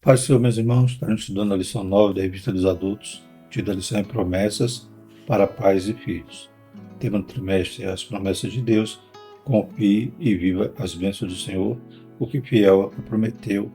Paz do Senhor, meus irmãos, estaremos estudando a lição 9 da Revista dos Adultos, tida a lição em promessas para pais e filhos. O tema do trimestre é as promessas de Deus. Confie e viva as bênçãos do Senhor, o que fiel prometeu.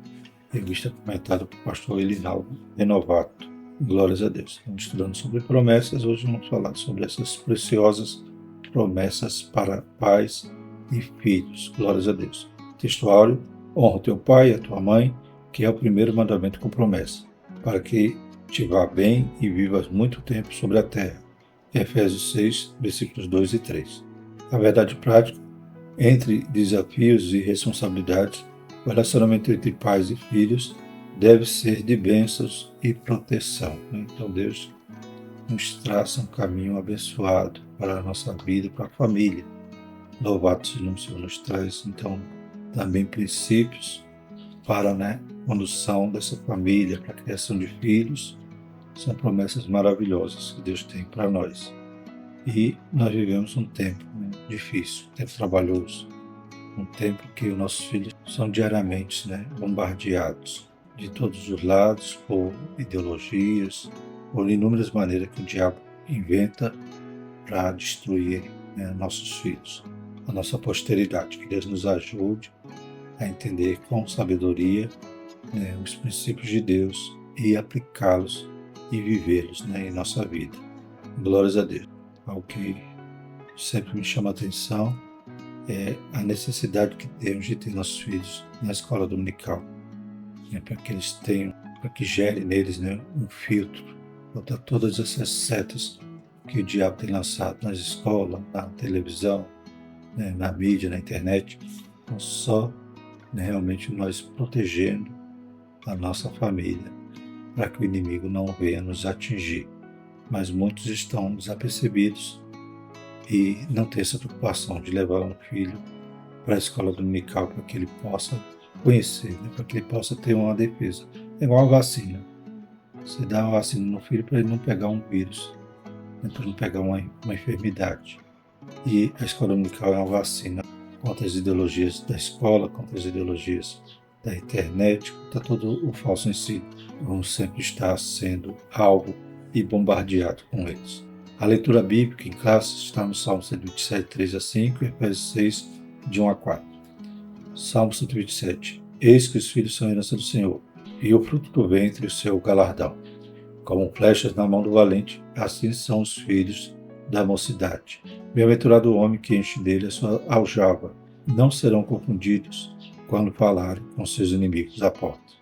Revista comentada por pastor Elinaldo Renovato. Glórias a Deus. Estamos estudando sobre promessas. Hoje vamos falar sobre essas preciosas promessas para pais e filhos. Glórias a Deus. Textuário: honra o teu pai e a tua mãe, que é o primeiro mandamento com promessa, para que te vá bem e vivas muito tempo sobre a terra. Efésios 6, versículos 2 e 3. A verdade prática: entre desafios e responsabilidades, o relacionamento entre pais e filhos deve ser de bênçãos e proteção. Então Deus nos traça um caminho abençoado para a nossa vida, para a família. Louvado seja o nome do Senhor, nos traz então também princípios para a condução dessa família, para a criação de filhos. São promessas maravilhosas que Deus tem para nós. E nós vivemos um tempo difícil, um tempo trabalhoso, um tempo que os nossos filhos são diariamente bombardeados de todos os lados por ideologias, por inúmeras maneiras que o diabo inventa para destruir nossos filhos, a nossa posteridade. Que Deus nos ajude a entender com sabedoria os princípios de Deus e aplicá-los e vivê-los em nossa vida. Glórias a Deus. Algo que sempre me chama a atenção é a necessidade que temos de ter nossos filhos na escola dominical, para que eles tenham, para que gere neles um filtro contra todas essas setas que o diabo tem lançado nas escolas, na televisão, na mídia, na internet. Então, só realmente nós protegendo a nossa família para que o inimigo não venha nos atingir. Mas muitos estão desapercebidos e não têm essa preocupação de levar um filho para a escola dominical para que ele possa conhecer, para que ele possa ter uma defesa. É igual a vacina. Você dá uma vacina no filho para ele não pegar um vírus, para não pegar uma enfermidade. E a escola dominical é uma vacina contra as ideologias da escola, contra as ideologias da internet, contra todo o falso ensino. Vamos sempre estar sendo alvo e bombardeado com eles. A leitura bíblica em classe está no Salmo 127, 3 a 5 e Efésios 6, de 1 a 4. Salmo 127. Eis que os filhos são herança do Senhor, e o fruto do ventre o seu galardão. Como flechas na mão do valente, assim são os filhos da mocidade. Bem-aventurado o homem que enche dele a sua aljava. Não serão confundidos quando falarem com seus inimigos à porta.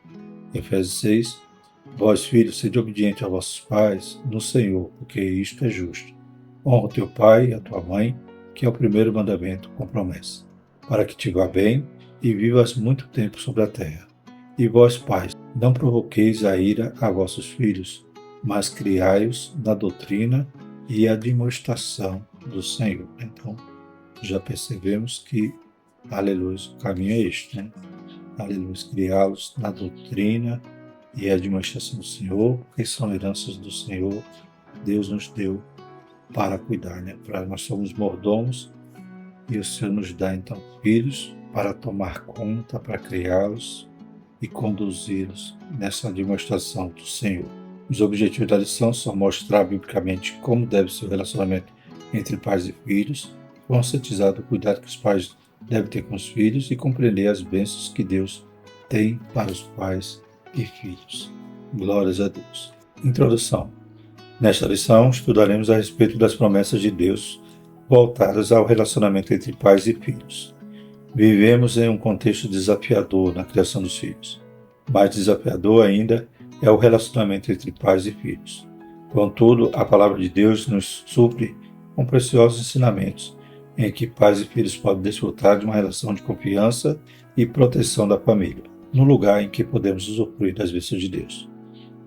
Efésios 6. Vós, filhos, sede obedientes a vossos pais no Senhor, porque isto é justo. Honra o teu pai e a tua mãe, que é o primeiro mandamento com promessa, para que te vá bem e vivas muito tempo sobre a terra. E vós, pais, não provoqueis a ira a vossos filhos, mas criai-os na doutrina e admoestação do Senhor. Então, já percebemos que, aleluia, o caminho é este, Aleluia, criá-los na doutrina e admoestação do Senhor, porque são heranças do Senhor. Deus nos deu para cuidar, Nós somos mordomos e o Senhor nos dá, então, filhos para tomar conta, para criá-los e conduzi-los nessa admoestação do Senhor. Os objetivos da lição são mostrar biblicamente como deve ser o relacionamento entre pais e filhos, conscientizar do cuidado que os pais devem ter com os filhos e compreender as bênçãos que Deus tem para os pais e filhos. Glórias a Deus. Introdução. Nesta lição, estudaremos a respeito das promessas de Deus voltadas ao relacionamento entre pais e filhos. Vivemos em um contexto desafiador na criação dos filhos. Mais desafiador ainda é o relacionamento entre pais e filhos. Contudo, a palavra de Deus nos supre com preciosos ensinamentos em que pais e filhos podem desfrutar de uma relação de confiança e proteção da família, no lugar em que podemos usufruir das bênçãos de Deus.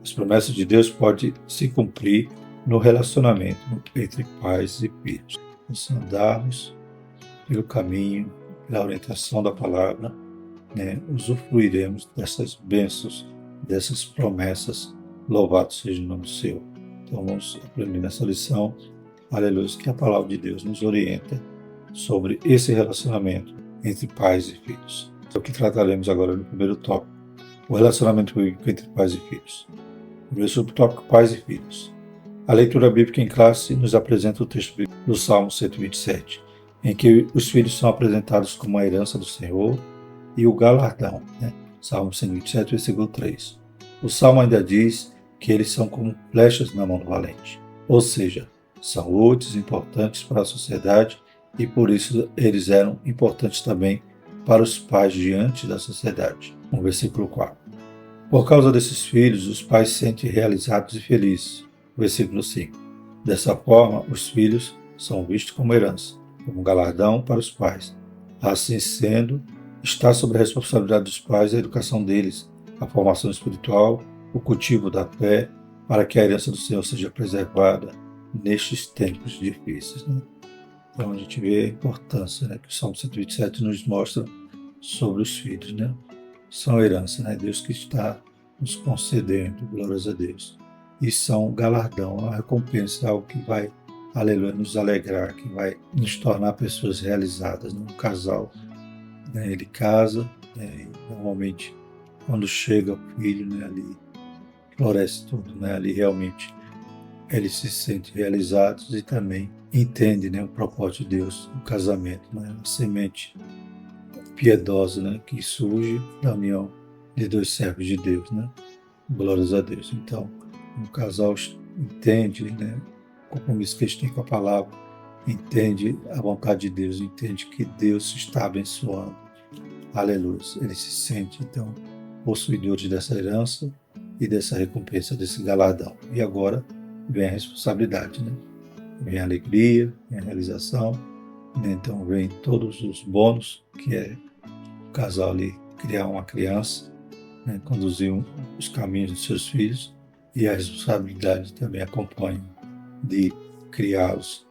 As promessas de Deus podem se cumprir no relacionamento entre pais e filhos. Se andarmos pelo caminho, pela orientação da palavra, usufruiremos dessas bênçãos, dessas promessas. Louvado seja o nome do Senhor. Então vamos aprender nessa lição, aleluia, que a palavra de Deus nos orienta sobre esse relacionamento entre pais e filhos. É o que trataremos agora no primeiro tópico, O relacionamento bíblico entre pais e filhos. O meu subtópico pais e filhos. A leitura bíblica em classe nos apresenta o texto bíblico do Salmo 127, em que os filhos são apresentados como a herança do Senhor e o galardão. Salmo 127, versículo 3. O Salmo ainda diz que eles são como flechas na mão do valente, ou seja, são úteis, importantes para a sociedade e por isso eles eram importantes também para os pais diante da sociedade. No versículo 4. Por causa desses filhos, os pais se sentem realizados e felizes. Versículo 5. Dessa forma, os filhos são vistos como herança, como galardão para os pais. Assim sendo, está sob a responsabilidade dos pais a educação deles, a formação espiritual, o cultivo da fé, para que a herança do Senhor seja preservada nestes tempos difíceis. Então a gente vê a importância que o Salmo 127 nos mostra sobre os filhos. São herança, Deus que está nos concedendo, glórias a Deus. E são galardão, uma recompensa, algo que vai, aleluia, nos alegrar, que vai nos tornar pessoas realizadas. Um casal, ele casa, e normalmente quando chega o filho, ali floresce tudo, ali realmente eles se sentem realizados e também entendem o propósito de Deus no casamento, a semente piedosa que surge da união de dois servos de Deus, glórias a Deus. Então, um casal entende o compromisso que eles têm com a palavra, entende a vontade de Deus, entende que Deus está abençoando, aleluia. Eles se sentem, então, possuidores dessa herança e dessa recompensa, desse galardão. E agora vem a responsabilidade, vem a alegria, vem a realização, então vem todos os bônus que é o casal ali criar uma criança, conduzir os caminhos de seus filhos, e a responsabilidade também acompanha de criá-los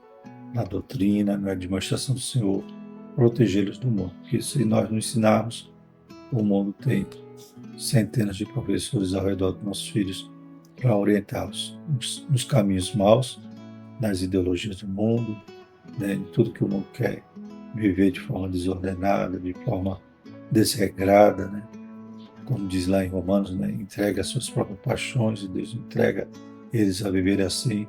na doutrina, na demonstração do Senhor, protegê-los do mundo. Porque se nós não ensinarmos, o mundo tem centenas de professores ao redor dos nossos filhos para orientá-los nos caminhos maus, nas ideologias do mundo, em tudo que o mundo quer viver de forma desordenada, de forma desregrada, como diz lá em Romanos, entrega as suas próprias paixões, e Deus entrega eles a viver assim,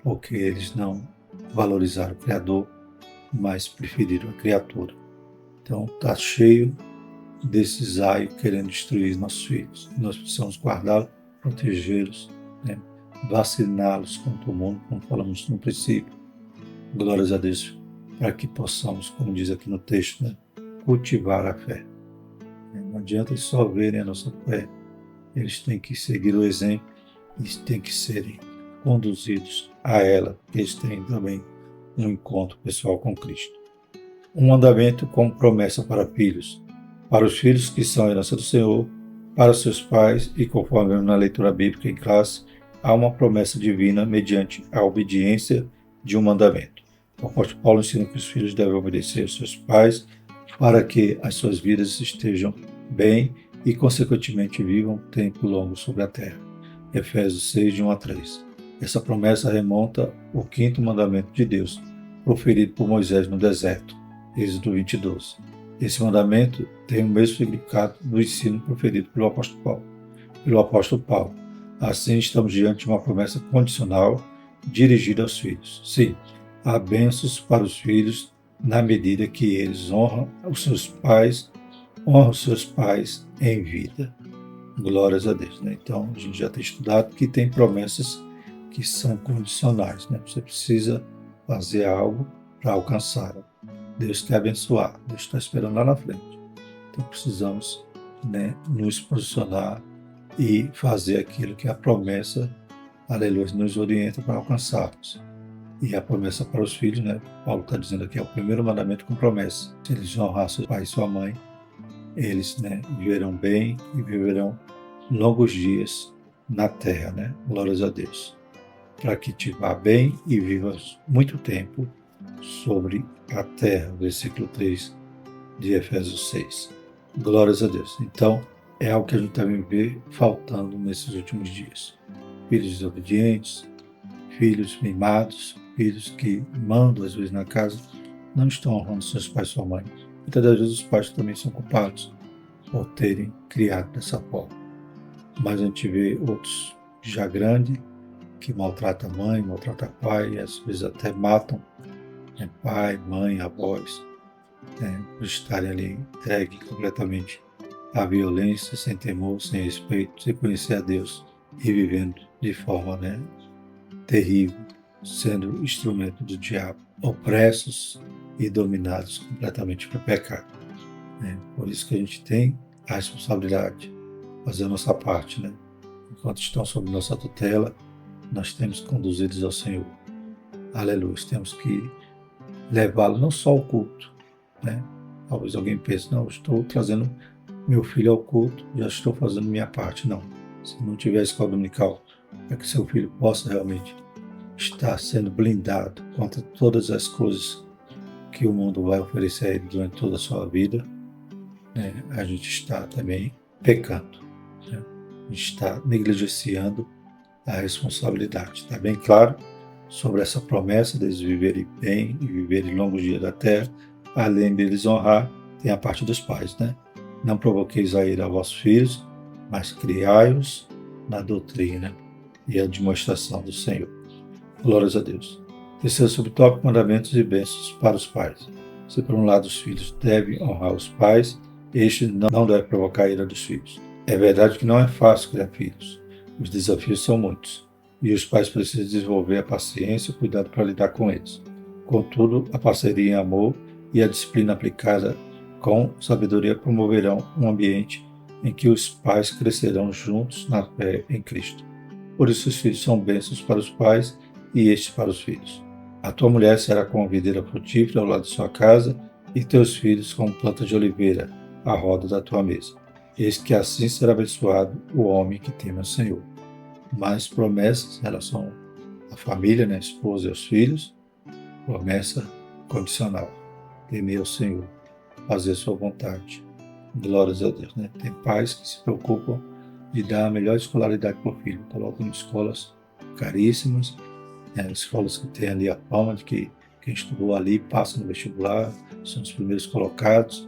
porque eles não valorizaram o Criador, mas preferiram a criatura. Então está cheio desses aios querendo destruir nossos filhos. Nós precisamos guardá-los, protegê-los, vaciná-los contra o mundo, como falamos no princípio. Glórias a Deus, para que possamos, como diz aqui no texto, cultivar a fé. Não adianta eles só verem a nossa fé, eles têm que seguir o exemplo, eles têm que serem conduzidos a ela, eles têm também um encontro pessoal com Cristo. Um mandamento como promessa para filhos, para os filhos que são a herança do Senhor, para os seus pais, e conforme na leitura bíblica em classe, há uma promessa divina mediante a obediência de um mandamento. O apóstolo Paulo ensina que os filhos devem obedecer aos seus pais para que as suas vidas estejam bem e, consequentemente, vivam tempo longo sobre a terra. Efésios 6, de 1 a 3. Essa promessa remonta ao quinto mandamento de Deus, proferido por Moisés no deserto, Êxodo 20, 12. Esse mandamento tem o mesmo significado do ensino proferido pelo apóstolo Paulo. Assim, estamos diante de uma promessa condicional dirigida aos filhos. Sim, há bênçãos para os filhos na medida que eles honram os seus pais em vida. Glórias a Deus. Então, a gente já tem estudado que tem promessas que são condicionais. Você precisa fazer algo para alcançar. Deus quer abençoar. Deus está esperando lá na frente. Então, precisamos nos posicionar e fazer aquilo que a promessa, aleluia, nos orienta para alcançarmos. E a promessa para os filhos, Paulo está dizendo aqui, é o primeiro mandamento com promessa. Se eles honrar seu pai e sua mãe, eles viverão bem e viverão longos dias na terra, glórias a Deus. Para que te vá bem e vivas muito tempo sobre a terra, versículo 3 de Efésios 6. Glórias a Deus. Então, é algo que a gente também vê faltando nesses últimos dias. Filhos desobedientes, filhos mimados, filhos que mandam às vezes na casa, não estão honrando seus pais e sua mãe. Muitas das vezes os pais também são culpados por terem criado dessa forma. mas a gente vê outros já grandes que maltratam a mãe, maltratam o pai, e às vezes até matam, né, pai, mãe, avós, né, por estarem ali entregues completamente à violência, sem temor, sem respeito, sem conhecer a Deus e vivendo de forma, né, terrível, sendo instrumento do diabo, opressos e dominados completamente pelo pecado, né? Por isso que a gente tem a responsabilidade de fazer a nossa parte, né? Enquanto estão sob nossa tutela, nós temos conduzidos ao Senhor. Aleluia. Temos que levá-lo não só ao culto, né? Talvez alguém pense, não, estou trazendo meu filho ao culto, já estou fazendo minha parte. Não. Se não tiver escola dominical, para que seu filho possa realmente estar sendo blindado contra todas as coisas que o mundo vai oferecer a ele durante toda a sua vida, né? A gente está também pecando, né? A gente está negligenciando a responsabilidade. Está bem claro sobre essa promessa deles viverem bem e viverem longos dias da terra, além deles honrar, tem a parte dos pais, né? Não provoqueis a ira a vossos filhos, mas criai-os na doutrina e a demonstração do Senhor. Glórias a Deus. Terceiro subtópico, mandamentos e bênçãos para os pais. Se por um lado os filhos devem honrar os pais, este não deve provocar a ira dos filhos. É verdade que não é fácil criar filhos. Os desafios são muitos, e os pais precisam desenvolver a paciência e o cuidado para lidar com eles. Contudo, a parceria em amor e a disciplina aplicada com sabedoria promoverão um ambiente em que os pais crescerão juntos na fé em Cristo. Por isso os filhos são bênçãos para os pais e estes para os filhos. A tua mulher será como videira frutífera ao lado de sua casa, e teus filhos como plantas de oliveira à roda da tua mesa. Eis que assim será abençoado o homem que teme ao Senhor. Mais promessas em relação à família, né, a esposa e aos filhos. Promessa condicional. Temer ao Senhor, fazer a sua vontade. Glórias a Deus, né? Tem pais que se preocupam de dar a melhor escolaridade para o filho. Colocam em escolas caríssimas, né, escolas que têm ali a fama de que quem estudou ali passa no vestibular, são os primeiros colocados.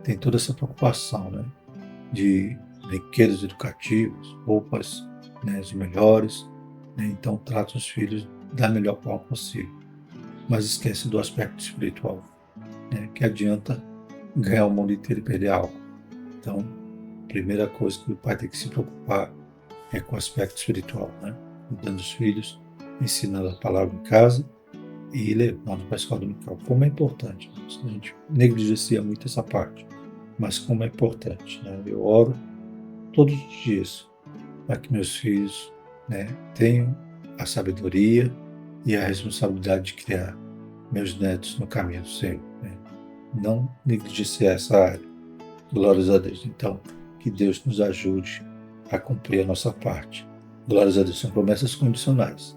Tem toda essa preocupação, né, de brinquedos educativos, roupas, né, as melhores, né, então trata os filhos da melhor forma possível. Mas esquece do aspecto espiritual, né, que adianta ganhar o mundo inteiro e perder algo. Então, a primeira coisa que o pai tem que se preocupar é com o aspecto espiritual, né, cuidando dos filhos, ensinando a palavra em casa e levando para a escola dominical. Como é importante, a gente negligencia muito essa parte, mas como é importante, né? Eu oro todos os dias para que meus filhos, né, tenham a sabedoria e a responsabilidade de criar meus netos no caminho do Senhor, né? Não negligenciar essa área. Glórias a Deus. Então, que Deus nos ajude a cumprir a nossa parte. Glórias a Deus. São promessas condicionais.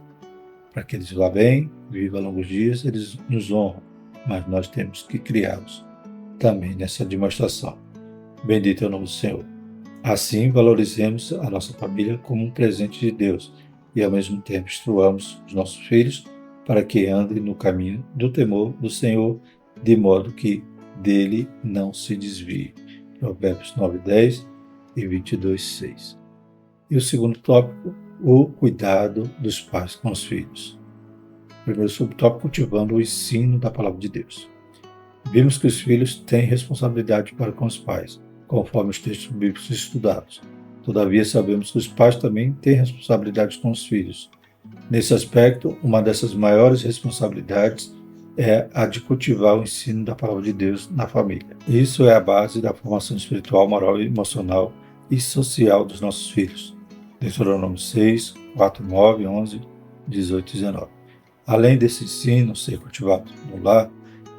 Para que eles vá bem, vivam longos dias, eles nos honram, mas nós temos que criá-los também nessa demonstração. Bendito é o nome do Senhor. Assim, valorizemos a nossa família como um presente de Deus e, ao mesmo tempo, instruamos os nossos filhos para que andem no caminho do temor do Senhor, de modo que dele não se desvie. Provérbios 9:10 e 22:6. E o segundo tópico, o cuidado dos pais com os filhos. Primeiro subtópico, cultivando o ensino da palavra de Deus. Vimos que os filhos têm responsabilidade para com os pais, conforme os textos bíblicos estudados. Todavia, sabemos que os pais também têm responsabilidade com os filhos. Nesse aspecto, uma dessas maiores responsabilidades é a de cultivar o ensino da palavra de Deus na família. Isso é a base da formação espiritual, moral, emocional e social dos nossos filhos. Deuteronômio 6, 4, 9, 11, 18 e 19. Além desse ensino ser cultivado no lar,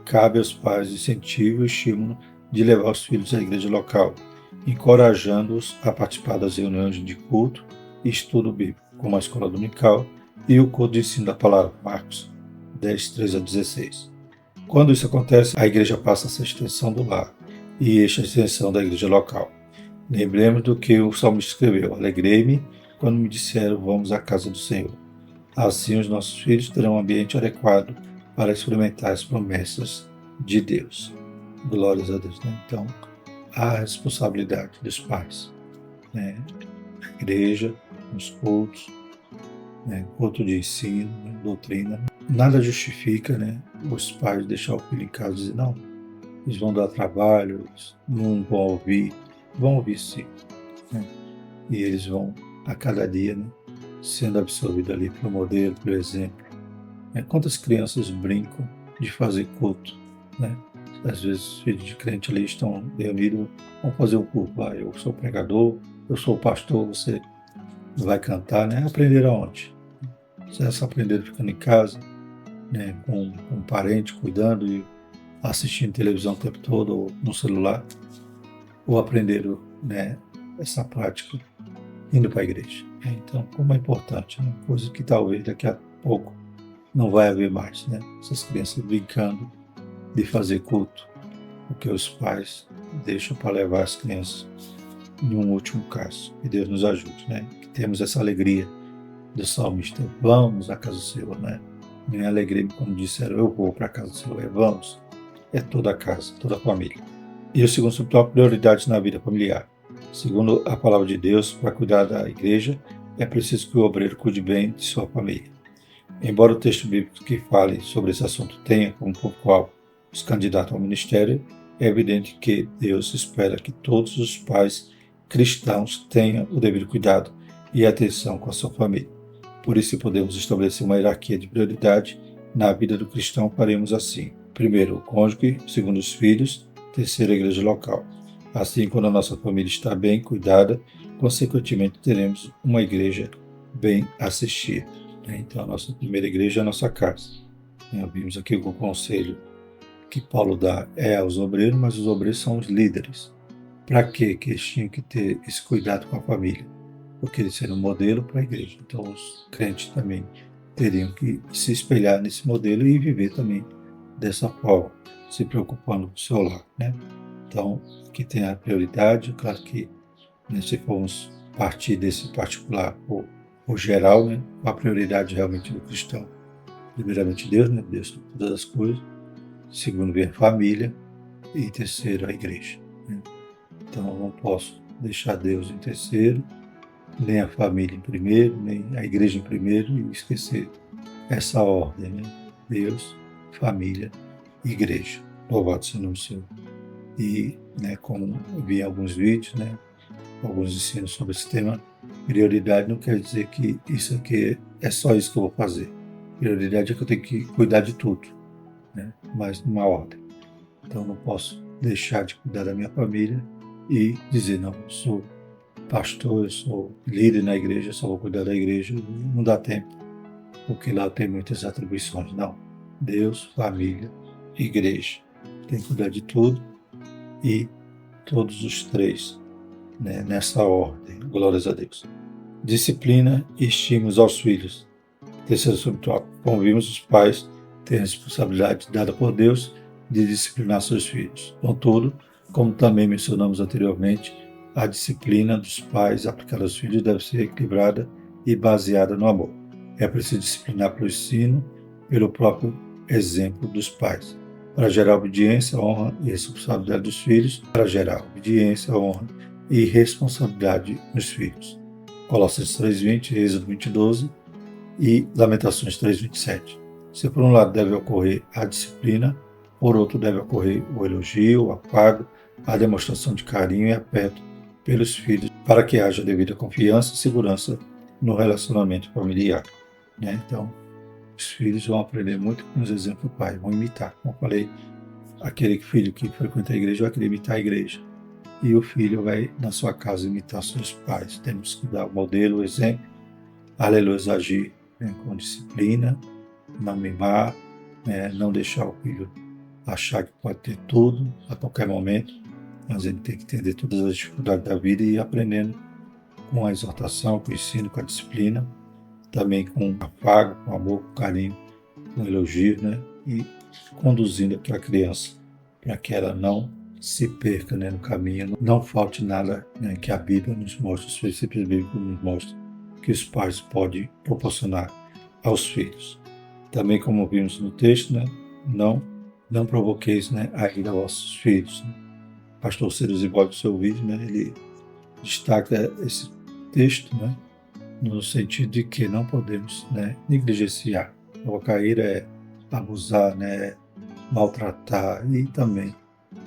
cabe aos pais o incentivo e estímulo de levar os filhos à igreja local, encorajando-os a participar das reuniões de culto e estudo bíblico, como a escola dominical e o culto de ensino da palavra, Marcos 10, 13 a 16. Quando isso acontece, a igreja passa a ser a extensão do lar e esta a extensão da igreja local. Lembremos do que o salmista escreveu: alegrei-me quando me disseram, vamos à casa do Senhor. Assim os nossos filhos terão um ambiente adequado para experimentar as promessas de Deus. Glórias a Deus, né? Então, a responsabilidade dos pais, né? igreja, nos cultos, né, culto de ensino, né, doutrina. Nada justifica, né, os pais deixar o filho em casa e dizer, não, eles vão dar trabalho, eles não vão ouvir sim, né, e eles vão a cada dia, né, sendo absorvidos ali pelo modelo, pelo exemplo. Quantas crianças brincam de fazer culto, né? Às vezes os filhos de crente ali estão reunidos, vão fazer um culto. Eu sou pregador, eu sou pastor, você vai cantar, né? Aprender aonde? Se só aprender ficando em casa, né? Com um parente cuidando e assistindo televisão o tempo todo, ou no celular, ou aprenderam, né, essa prática indo para a igreja. Então, como é importante, né? Coisa que talvez daqui a pouco não vai haver mais, né? Essas crianças brincando de fazer culto, porque os pais deixam para levar as crianças em um último caso. Que Deus nos ajude, né? Que temos essa alegria do salmista. Vamos à casa do Senhor, né? Minha alegria quando disseram eu vou para a casa do Senhor, vamos. É toda a casa, toda a família. E o segundo subtópico, prioridades na vida familiar. Segundo a palavra de Deus, para cuidar da igreja, é preciso que o obreiro cuide bem de sua família. Embora o texto bíblico que fale sobre esse assunto tenha como público-alvo os candidatos ao ministério, é evidente que Deus espera que todos os pais cristãos tenham o devido cuidado e atenção com a sua família. Por isso, se podemos estabelecer uma hierarquia de prioridade na vida do cristão, faremos assim. Primeiro, o cônjuge, segundo, os filhos, terceiro, a igreja local. Assim, quando a nossa família está bem cuidada, consequentemente teremos uma igreja bem assistida. Então, a nossa primeira igreja é a nossa casa. Vimos aqui que o conselho que Paulo dá é aos obreiros, mas os obreiros são os líderes. Para quê? Que eles tinham que ter esse cuidado com a família? Porque eles serão um modelo para a igreja. Então, os crentes também teriam que se espelhar nesse modelo e viver também dessa forma, se preocupando com o seu lar, né? Então, aqui tem a prioridade. Claro que, né, se formos partir desse particular o geral, né, a prioridade realmente do cristão. Primeiramente Deus, né, Deus de todas as coisas. Segundo, vem a família. E terceiro, a igreja, né? Então, eu não posso deixar Deus em terceiro, nem a família em primeiro, nem a igreja em primeiro, e esquecer essa ordem, né? Deus, família, igreja. Louvado seja o nome do Senhor. E, né, como eu vi em alguns vídeos, né, alguns ensinos sobre esse tema, prioridade não quer dizer que isso aqui é só isso que eu vou fazer. Prioridade é que eu tenho que cuidar de tudo, né, mas numa ordem. Então, não posso deixar de cuidar da minha família e dizer, não, eu sou pastor, eu sou líder na igreja, só vou cuidar da igreja. Não dá tempo, porque lá tem muitas atribuições. Não. Deus, família, igreja. Tem que cuidar de tudo e todos os três, né, nessa ordem. Glórias a Deus. Disciplina e estímulos aos filhos. Terceiro subtópico. Como vimos, os pais têm a responsabilidade dada por Deus de disciplinar seus filhos. Contudo, como também mencionamos anteriormente, a disciplina dos pais aplicada aos filhos deve ser equilibrada e baseada no amor. É preciso disciplinar pelo ensino, pelo próprio exemplo dos pais, para gerar obediência, honra e responsabilidade dos filhos, para gerar obediência, honra e responsabilidade nos filhos. Colossenses 3:20, Êxodo 20:12 e Lamentações 3:27. Se por um lado deve ocorrer a disciplina, por outro deve ocorrer o elogio, o afago, a demonstração de carinho e afeto pelos filhos, para que haja devida confiança e segurança no relacionamento familiar, né? Então, os filhos vão aprender muito com os exemplos do pai, vão imitar. Como eu falei, aquele filho que frequenta a igreja vai querer imitar a igreja. E o filho vai, na sua casa, imitar seus pais. Temos que dar o modelo, o exemplo, aleluia, agir, né, com disciplina, não mimar, né, não deixar o filho achar que pode ter tudo a qualquer momento, mas ele tem que entender todas as dificuldades da vida e ir aprendendo com a exortação, com o ensino, com a disciplina, também com afago, com amor, com carinho, com elogio, né, e conduzindo aquela criança para que ela não se perca, né, no caminho, não falte nada, né, que a Bíblia nos mostra, os princípios bíblicos nos mostram que os pais podem proporcionar aos filhos. Também, como vimos no texto, né, não provoqueis, né, a ira aos vossos filhos. Pastor Ciro Ziboy, no seu vídeo, né, ele destaca esse texto, né, no sentido de que não podemos, né, negligenciar. Provocar ira é abusar, né, maltratar e também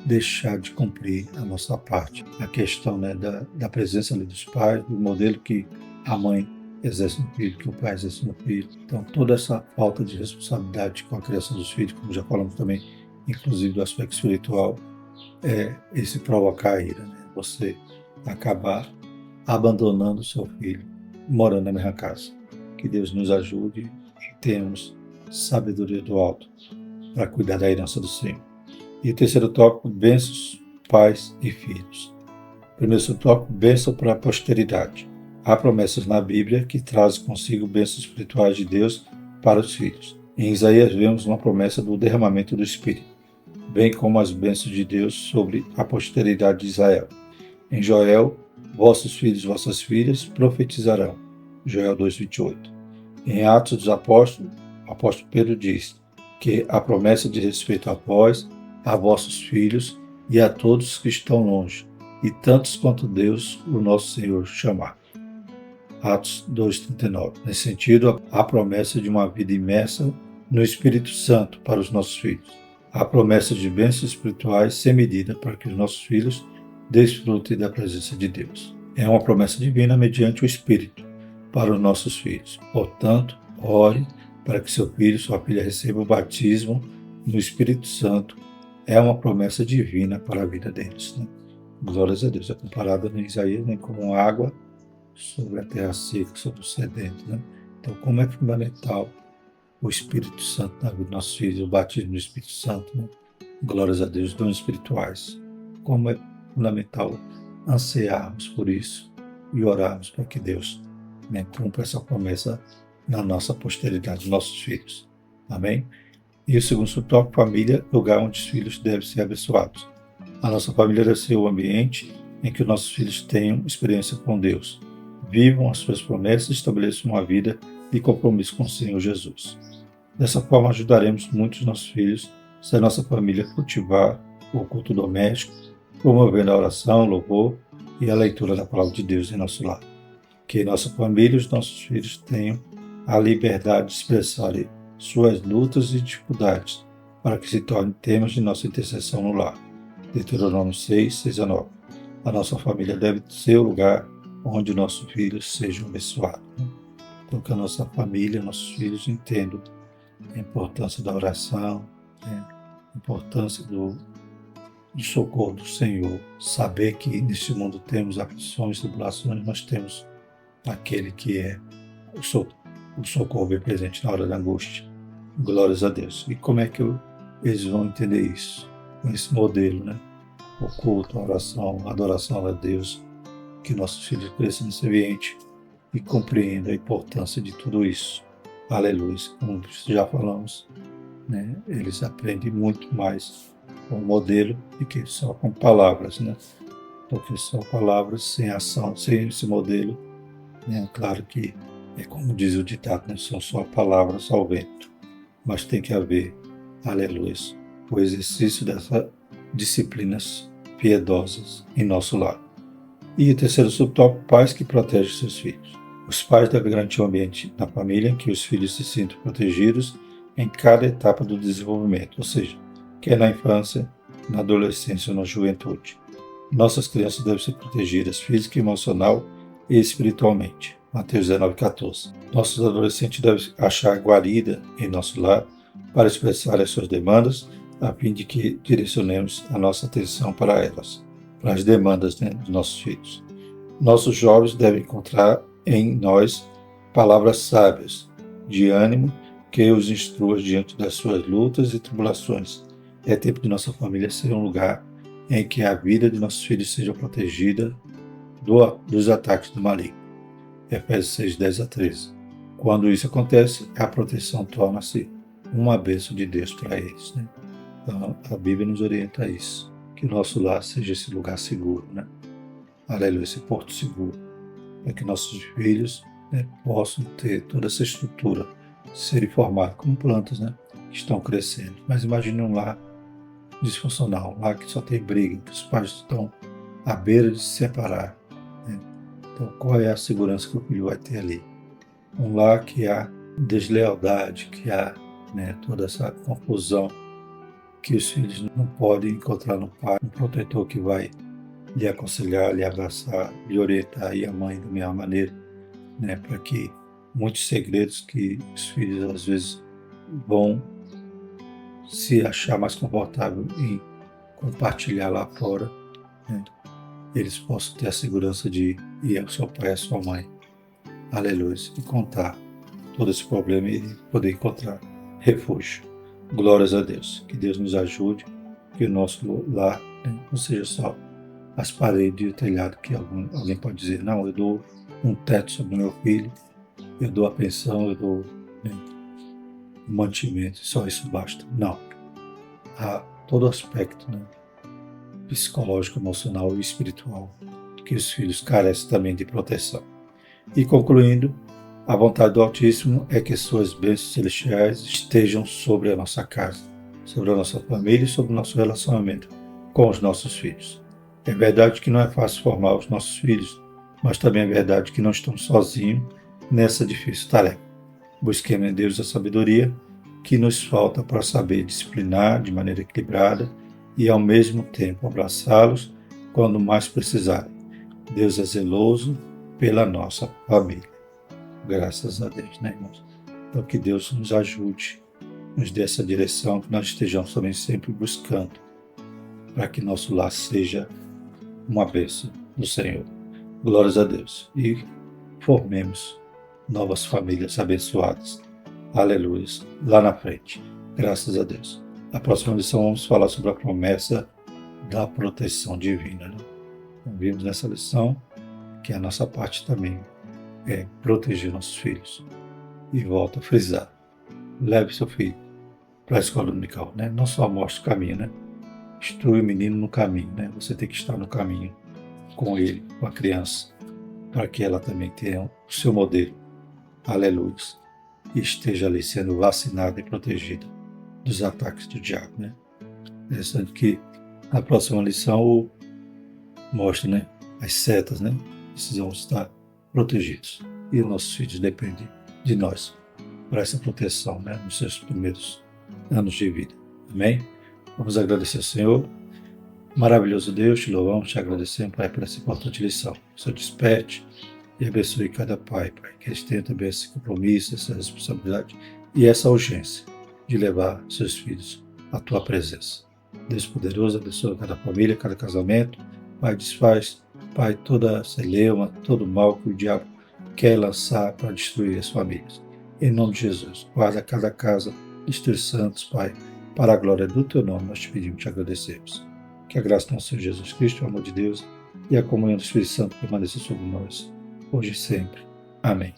deixar de cumprir a nossa parte. A questão, né, da presença ali dos pais, do modelo que a mãe exerce no filho, que o pai exerce no filho. Então, toda essa falta de responsabilidade com a criação dos filhos, como já falamos também, inclusive do aspecto espiritual, é esse provocar a ira, né? Você acabar abandonando o seu filho, morando na mesma casa. Que Deus nos ajude e tenhamos sabedoria do alto para cuidar da herança do Senhor. E o terceiro tópico, bênçãos, pais e filhos. Primeiro subtópico, bênção para a posteridade. Há promessas na Bíblia que trazem consigo bênçãos espirituais de Deus para os filhos. Em Isaías vemos uma promessa do derramamento do Espírito, bem como as bênçãos de Deus sobre a posteridade de Israel. Em Joel, vossos filhos e vossas filhas profetizarão. Joel 2:28. Em Atos dos Apóstolos, o apóstolo Pedro diz que a promessa diz respeito a vós, a vossos filhos e a todos que estão longe, e tantos quanto Deus, o nosso Senhor, chamar. Atos 2:39. Nesse sentido, a promessa de uma vida imersa no Espírito Santo para os nossos filhos. A promessa de bênçãos espirituais sem medida para que os nossos filhos desfrutem da presença de Deus. É uma promessa divina mediante o Espírito para os nossos filhos. Portanto, ore para que seu filho, sua filha receba o batismo no Espírito Santo. É uma promessa divina para a vida deles, né? Glórias a Deus. É comparada em Isaías, né, como água sobre a terra seca, sobre o sedento, né? Então, como é fundamental o Espírito Santo na vida dos nossos filhos, o batismo no Espírito Santo, né? Glórias a Deus, dons espirituais. Como é fundamental ansiarmos por isso e orarmos para que Deus, né, cumpra essa promessa na nossa posteridade, nos nossos filhos. Amém? E o segundo subtópico, família, lugar onde os filhos devem ser abençoados. A nossa família deve ser o ambiente em que os nossos filhos tenham experiência com Deus, vivam as suas promessas e estabeleçam uma vida de compromisso com o Senhor Jesus. Dessa forma, ajudaremos muitos nossos filhos, se a nossa família cultivar o culto doméstico, promovendo a oração, o louvor e a leitura da palavra de Deus em nosso lar. Que nossa família e os nossos filhos tenham a liberdade de expressarem suas lutas e dificuldades, para que se tornem temas de nossa intercessão no lar. Deuteronômio 6:6-9. A nossa família deve ser o lugar onde nossos filhos sejam abençoados. Então, que a nossa família, nossos filhos entendam a importância da oração, né? A importância do socorro do Senhor. Saber que neste mundo temos aflições, tribulações, nós temos aquele que é o socorro bem presente na hora da angústia. Glórias a Deus. E como é que eles vão entender isso? Com esse modelo, né? O culto, a oração, a adoração a Deus, que nossos filhos cresçam nesse ambiente e compreendam a importância de tudo isso. Aleluia. Como já falamos, né? Eles aprendem muito mais com o modelo do que só com palavras, né? Porque só palavras sem ação, sem esse modelo, né? Claro que é como diz o ditado, né? São só palavras ao vento, mas tem que haver, aleluia, o exercício dessas disciplinas piedosas em nosso lar. E o terceiro subtópico, pais que protegem seus filhos. Os pais devem garantir um ambiente na família em que os filhos se sintam protegidos em cada etapa do desenvolvimento, ou seja, quer na infância, na adolescência ou na juventude. Nossas crianças devem ser protegidas física, emocional e espiritualmente. Mateus 19:14. Nossos adolescentes devem achar guarida em nosso lar para expressar as suas demandas, a fim de que direcionemos a nossa atenção para elas, para as demandas, né, dos nossos filhos. Nossos jovens devem encontrar em nós palavras sábias, de ânimo, que os instrua diante das suas lutas e tribulações. É tempo de nossa família ser um lugar em que a vida de nossos filhos seja protegida dos ataques do maligno. Efésios 6:10-13. Quando isso acontece, a proteção torna-se uma bênção de Deus para eles, né? Então, a Bíblia nos orienta a isso, que o nosso lar seja esse lugar seguro, né? Aleluia, esse porto seguro, para que nossos filhos, né, possam ter toda essa estrutura, serem formados como plantas, né, que estão crescendo. Mas imagine um lar disfuncional, um lar que só tem briga, que os pais estão à beira de se separar, né? Então, qual é a segurança que o filho vai ter ali? Um lar que há deslealdade, que há, né, toda essa confusão, que os filhos não podem encontrar no pai um protetor que vai lhe aconselhar, lhe abraçar, lhe orientar, e a mãe da mesma maneira, né, para que muitos segredos que os filhos às vezes vão se achar mais confortável em compartilhar lá fora, né, eles possam ter a segurança de ir ao seu pai e à sua mãe, aleluia, e contar todo esse problema e poder encontrar refúgio. Glórias a Deus. Que Deus nos ajude, que o nosso lar, né, não seja só as paredes e o telhado, que alguém pode dizer, não, eu dou um teto sobre o meu filho, eu dou a pensão, eu dou, né, o mantimento, só isso basta. Não. Há todo aspecto, né, psicológico, emocional e espiritual que os filhos carecem também de proteção. E concluindo, a vontade do Altíssimo é que suas bênçãos celestiais estejam sobre a nossa casa, sobre a nossa família e sobre o nosso relacionamento com os nossos filhos. É verdade que não é fácil formar os nossos filhos, mas também é verdade que não estamos sozinhos nessa difícil tarefa. Busquemos em Deus a sabedoria que nos falta para saber disciplinar de maneira equilibrada e, ao mesmo tempo, abraçá-los quando mais precisarem. Deus é zeloso pela nossa família. Graças a Deus, né, irmãos? Então, que Deus nos ajude, nos dê essa direção, que nós estejamos também sempre buscando, para que nosso lar seja uma bênção do Senhor. Glórias a Deus. E formemos novas famílias abençoadas. Aleluia. Lá na frente. Graças a Deus. Na próxima lição vamos falar sobre a promessa da proteção divina, né? Então, vimos nessa lição que a nossa parte também é proteger nossos filhos. E volto a frisar, leve seu filho para a escola dominical, né? Não só mostre o caminho, né? Instrui o menino no caminho, né? Você tem que estar no caminho com ele, com a criança, para que ela também tenha o seu modelo, aleluia, e esteja ali sendo vacinada e protegida dos ataques do diabo, né? Interessante que na próxima lição mostra, né, as setas, né? Precisamos estar protegidos. E nossos filhos dependem de nós para essa proteção, né, nos seus primeiros anos de vida. Amém? Vamos agradecer ao Senhor. Maravilhoso Deus, te louvamos, te agradecemos, Pai, por essa importante lição. O Senhor desperte e abençoe cada pai, Pai, que eles tenham também esse compromisso, essa responsabilidade e essa urgência de levar seus filhos à Tua presença. Deus poderoso, abençoa cada família, cada casamento. Pai, desfaz, Pai, toda celeuma, todo mal que o diabo quer lançar para destruir as famílias. Em nome de Jesus, guarda cada casa dos Teus santos, Pai, para a glória do Teu nome, nós te pedimos e te agradecemos. Que a graça do nosso Senhor Jesus Cristo, o amor de Deus e a comunhão do Espírito Santo permaneça sobre nós, hoje e sempre. Amém.